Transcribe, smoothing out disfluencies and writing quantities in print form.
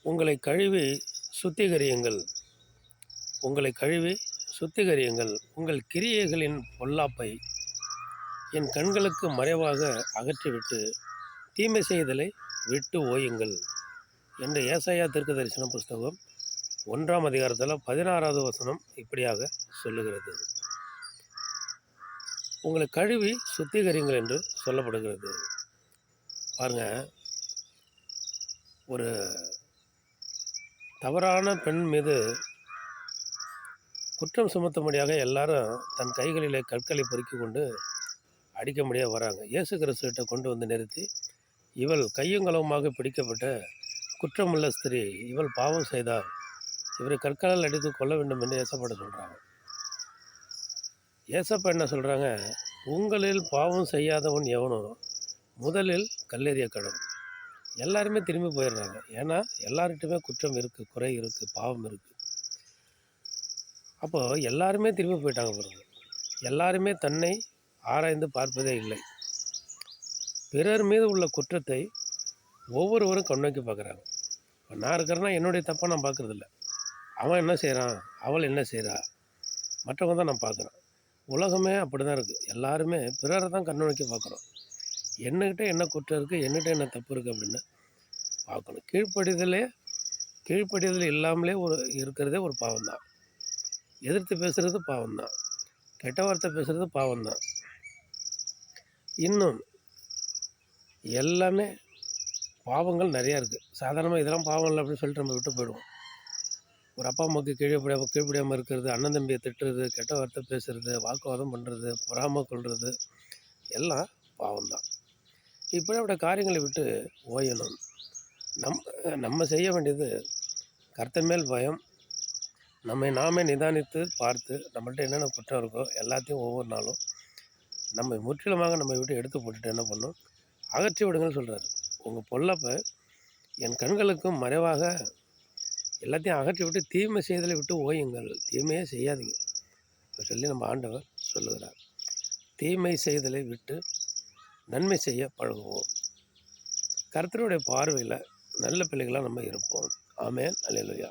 உங்களை கழுவி சுத்திகரியுங்கள். உங்களை கழுவி சுத்திகரியுங்கள். உங்கள் கிரியைகளின் பொல்லாப்பை என் கண்களுக்கு மறைவாக அகற்றிவிட்டு தீமை செய்தலை விட்டு ஓயுங்கள் என்று ஏசாயா தீர்க்கதரிசன புஸ்தகம் 1ஆம் அதிகாரத்தில் 16வது வசனம் இப்படியாக சொல்லுகிறது. உங்களை கழுவி சுத்திகரிங்கள் என்று சொல்லப்படுகிறது. பாருங்க, ஒரு தவறான பெண் மீது குற்றம் சுமத்தும்படியாக எல்லாரும் தன் கைகளிலே கற்களை பொறுக்கி கொண்டு அடிக்க முடியாது வராங்க. இயேசு கிறிஸ்துவிட்ட கொண்டு வந்து நிறுத்தி, இவள் கையுங்களவுமாக பிடிக்கப்பட்ட குற்றமுள்ள ஸ்திரீ, இவள் பாவம் செய்தால் இவரை கற்களால் அடித்து கொள்ள வேண்டும் என்று ஏசப்பாட்ட சொல்கிறாங்க. ஏசப்பா என்ன சொல்கிறாங்க? உங்களில் பாவம் செய்யாதவன் எவனோ முதலில் கல்லெறிய கடவுள். எல்லாருமே திரும்பி போயிடுறாங்க. ஏன்னா எல்லார்கிட்டையுமே குற்றம் இருக்குது, குறை இருக்குது, பாவம் இருக்குது. அப்போது எல்லாருமே திரும்பி போயிட்டாங்க பாருங்க. எல்லாருமே தன்னை ஆராய்ந்து பார்ப்பதே இல்லை. பிறர் மீது உள்ள குற்றத்தை ஒவ்வொருவரும் கண்ணோக்கி பார்க்குறாங்க. இப்போ நான் இருக்கிறேன்னா என்னுடைய தப்பை நான் பார்க்குறதில்ல. அவன் என்ன செய்கிறான், அவள் என்ன செய்கிறா, மற்றவங்க தான் நான் பார்க்குறேன். உலகமே அப்படி தான் இருக்குது. எல்லாருமே பிறரை தான் கண்ணோக்கி பார்க்குறோம். என்னக்கிட்ட என்ன குற்றம் இருக்குது, என்னகிட்ட என்ன தப்பு இருக்குது அப்படின்னு பார்க்கணும். கீழ்ப்படிதல் இல்லாமலே இருக்கிறதே ஒரு பாவம் தான். எதிர்த்து பேசுகிறது பாவம் தான். கெட்ட வார்த்தை பேசுகிறது பாவம் தான். இன்னும் எல்லாமே பாவங்கள் நிறையா இருக்குது. சாதாரணமாக இதெல்லாம் பாவம் இல்லை அப்படின்னு சொல்லிட்டு நம்ம விட்டு போயிடுவோம். ஒரு அப்பா அம்மாவுக்கு கீழ்ப்படியாமல் இருக்கிறது, அண்ணன் தம்பியை திட்டுறது, கெட்ட வார்த்தை பேசுகிறது, வாக்குவாதம் பண்ணுறது, பொறாமை கொள்வது எல்லாம் பாவம்தான். இப்படிப்பட்ட காரியங்களை விட்டு ஓயணும். நம்ம செய்ய வேண்டியது கர்த்தர் மேல் பயம். நாமே நிதானித்து பார்த்து நம்மள்ட்ட என்னென்ன குற்றம் இருக்கோ எல்லாத்தையும் ஒவ்வொரு நாளும் நம்ம முற்றிலுமாக நம்ம விட்டு எடுத்து போட்டுட்டு என்ன பண்ணணும், அகற்றி விடுங்கன்னு சொல்கிறாரு. உங்கள் பொல்லாப்பை என் கண்களுக்கும் மறைவாக எல்லாத்தையும் அகற்றி விட்டு தீமை செய்தலை விட்டு ஓயுங்கள். தீமையே செய்யாதீங்க சொல்லி நம்ம ஆண்டவர் சொல்லுகிறார். தீமை செய்தலை விட்டு நன்மை செய்ய பழகுவோம். கர்த்தருடைய பார்வையில் நல்ல பிள்ளைகளாக நம்ம இருப்போம். ஆமென். அல்லேலூயா.